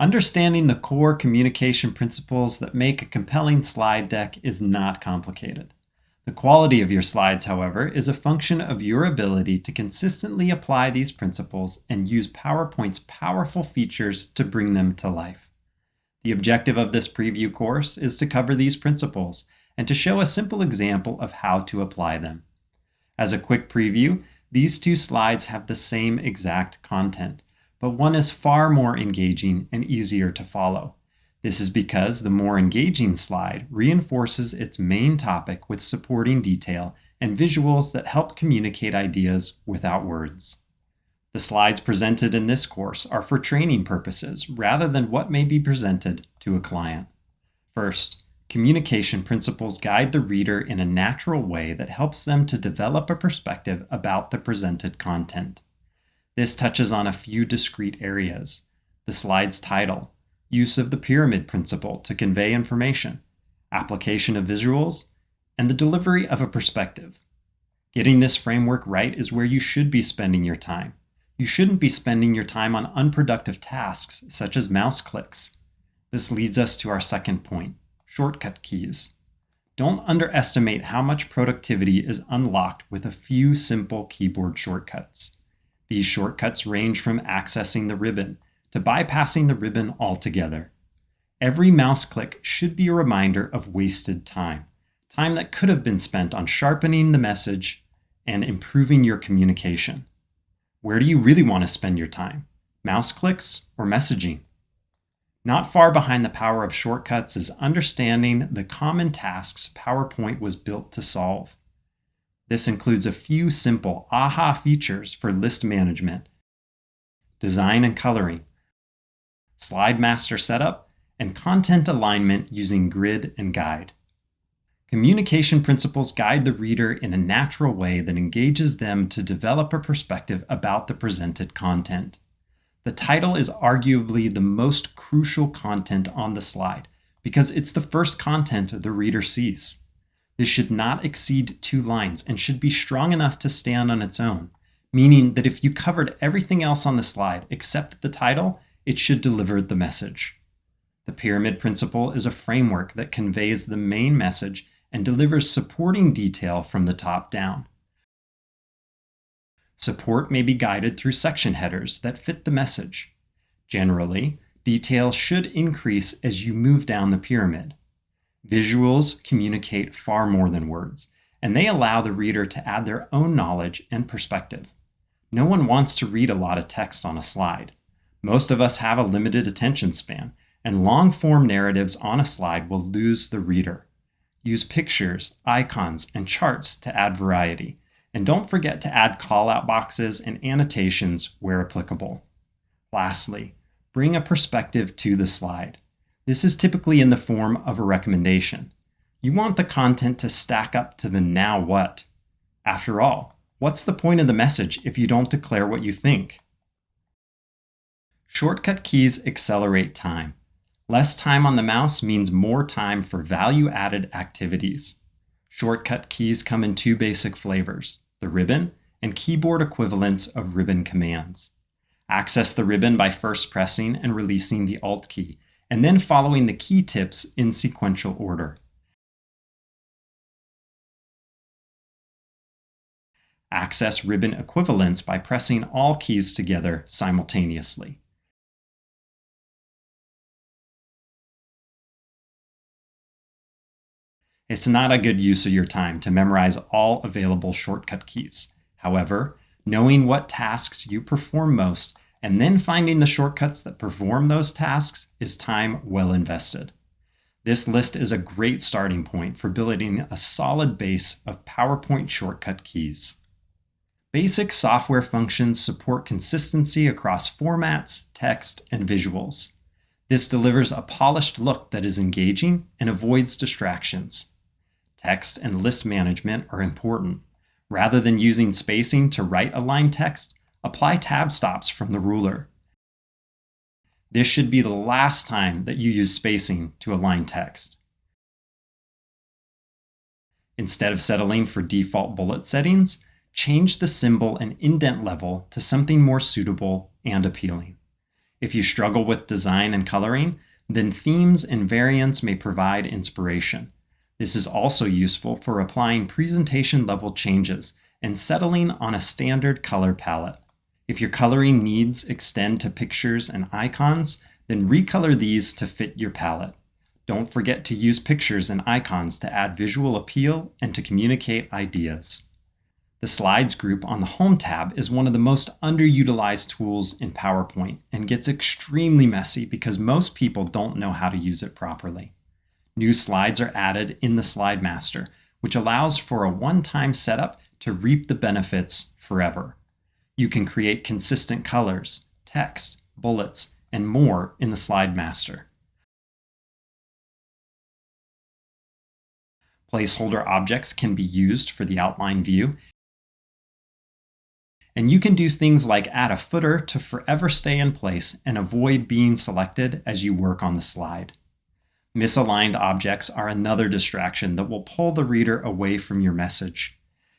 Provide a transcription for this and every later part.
Understanding the core communication principles that make a compelling slide deck is not complicated. The quality of your slides, however, is a function of your ability to consistently apply these principles and use PowerPoint's powerful features to bring them to life. The objective of this preview course is to cover these principles and to show a simple example of how to apply them. As a quick preview, these two slides have the same exact content, but one is far more engaging and easier to follow. This is because the more engaging slide reinforces its main topic with supporting detail and visuals that help communicate ideas without words. The slides presented in this course are for training purposes rather than what may be presented to a client. First, communication principles guide the reader in a natural way that helps them to develop a perspective about the presented content. This touches on a few discrete areas: the slide's title, use of the pyramid principle to convey information, application of visuals, and the delivery of a perspective. Getting this framework right is where you should be spending your time. You shouldn't be spending your time on unproductive tasks such as mouse clicks. This leads us to our second point: shortcut keys. Don't underestimate how much productivity is unlocked with a few simple keyboard shortcuts. These shortcuts range from accessing the ribbon to bypassing the ribbon altogether. Every mouse click should be a reminder of wasted time that could have been spent on sharpening the message and improving your communication. Where do you really want to spend your time? Mouse clicks or messaging? Not far behind the power of shortcuts is understanding the common tasks PowerPoint was built to solve. This includes a few simple aha features for list management, design and coloring, slide master setup, and content alignment using grid and guide. Communication principles guide the reader in a natural way that engages them to develop a perspective about the presented content. The title is arguably the most crucial content on the slide because it's the first content the reader sees. This should not exceed 2 lines and should be strong enough to stand on its own, meaning that if you covered everything else on the slide except the title, it should deliver the message. The pyramid principle is a framework that conveys the main message and delivers supporting detail from the top down. Support may be guided through section headers that fit the message. Generally, detail should increase as you move down the pyramid. Visuals communicate far more than words, and they allow the reader to add their own knowledge and perspective. No one wants to read a lot of text on a slide. Most of us have a limited attention span, and long-form narratives on a slide will lose the reader. Use pictures, icons, and charts to add variety, and don't forget to add call-out boxes and annotations where applicable. Lastly, bring a perspective to the slide. This is typically in the form of a recommendation. You want the content to stack up to the now what. After all, what's the point of the message if you don't declare what you think? Shortcut keys accelerate time. Less time on the mouse means more time for value-added activities. Shortcut keys come in 2 basic flavors: the ribbon and keyboard equivalents of ribbon commands. Access the ribbon by first pressing and releasing the Alt key, and then following the key tips in sequential order. Access ribbon equivalents by pressing all keys together simultaneously. It's not a good use of your time to memorize all available shortcut keys. However, knowing what tasks you perform most and then finding the shortcuts that perform those tasks is time well invested. This list is a great starting point for building a solid base of PowerPoint shortcut keys. Basic software functions support consistency across formats, text, and visuals. This delivers a polished look that is engaging and avoids distractions. Text and list management are important. Rather than using spacing to write aligned text, apply tab stops from the ruler. This should be the last time that you use spacing to align text. Instead of settling for default bullet settings, change the symbol and indent level to something more suitable and appealing. If you struggle with design and coloring, then themes and variants may provide inspiration. This is also useful for applying presentation level changes and settling on a standard color palette. If your coloring needs extend to pictures and icons, then recolor these to fit your palette. Don't forget to use pictures and icons to add visual appeal and to communicate ideas. The Slides group on the Home tab is one of the most underutilized tools in PowerPoint and gets extremely messy because most people don't know how to use it properly. New slides are added in the Slide Master, which allows for a one-time setup to reap the benefits forever. You can create consistent colors, text, bullets, and more in the Slide Master. Placeholder objects can be used for the outline view, and you can do things like add a footer to forever stay in place and avoid being selected as you work on the slide. Misaligned objects are another distraction that will pull the reader away from your message.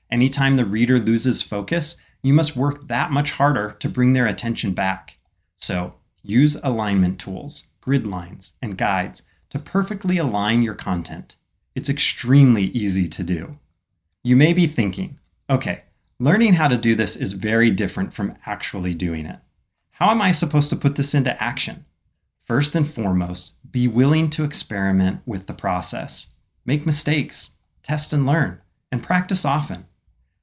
Anytime the reader loses focus, you must work that much harder to bring their attention back. So, use alignment tools, grid lines, and guides to perfectly align your content. It's extremely easy to do. You may be thinking, okay, learning how to do this is very different from actually doing it. How am I supposed to put this into action? First and foremost, be willing to experiment with the process. Make mistakes, test and learn, and practice often.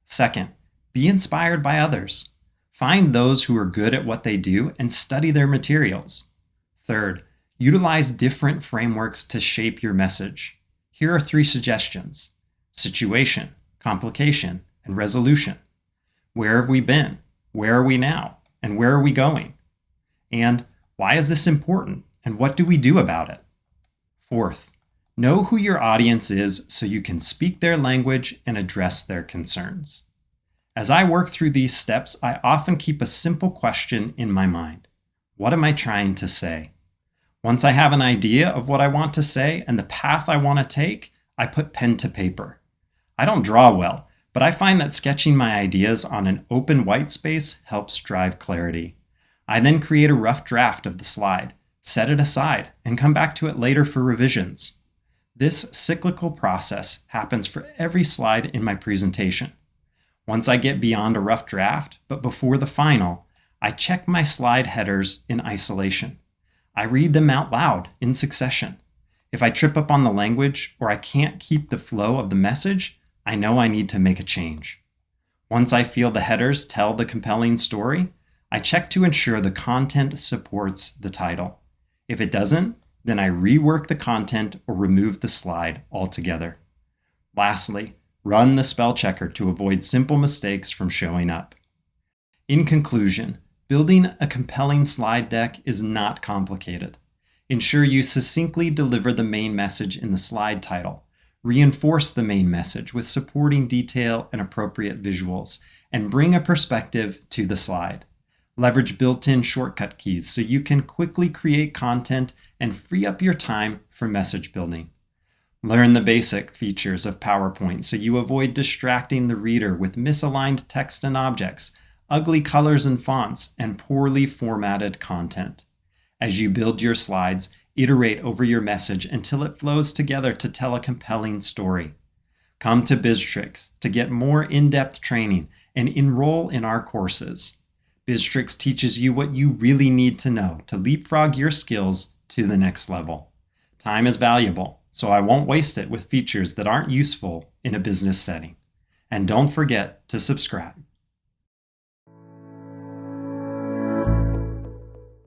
Second, be inspired by others. Find those who are good at what they do and study their materials. Third, utilize different frameworks to shape your message. Here are 3 suggestions: situation, complication, and resolution. Where have we been? Where are we now? And where are we going? And why is this important? And what do we do about it? Fourth, know who your audience is so you can speak their language and address their concerns. As I work through these steps, I often keep a simple question in my mind. What am I trying to say? Once I have an idea of what I want to say and the path I want to take, I put pen to paper. I don't draw well, but I find that sketching my ideas on an open white space helps drive clarity. I then create a rough draft of the slide, set it aside, and come back to it later for revisions. This cyclical process happens for every slide in my presentation. Once I get beyond a rough draft, but before the final, I check my slide headers in isolation. I read them out loud in succession. If I trip up on the language or I can't keep the flow of the message, I know I need to make a change. Once I feel the headers tell the compelling story, I check to ensure the content supports the title. If it doesn't, then I rework the content or remove the slide altogether. Lastly, run the spell checker to avoid simple mistakes from showing up. In conclusion, building a compelling slide deck is not complicated. Ensure you succinctly deliver the main message in the slide title. Reinforce the main message with supporting detail and appropriate visuals, and bring a perspective to the slide. Leverage built-in shortcut keys so you can quickly create content and free up your time for message building. Learn the basic features of PowerPoint so you avoid distracting the reader with misaligned text and objects, ugly colors and fonts, and poorly formatted content. As you build your slides, iterate over your message until it flows together to tell a compelling story. Come to BizTricks to get more in-depth training and enroll in our courses. BizTricks teaches you what you really need to know to leapfrog your skills to the next level. Time is valuable, so I won't waste it with features that aren't useful in a business setting. And don't forget to subscribe.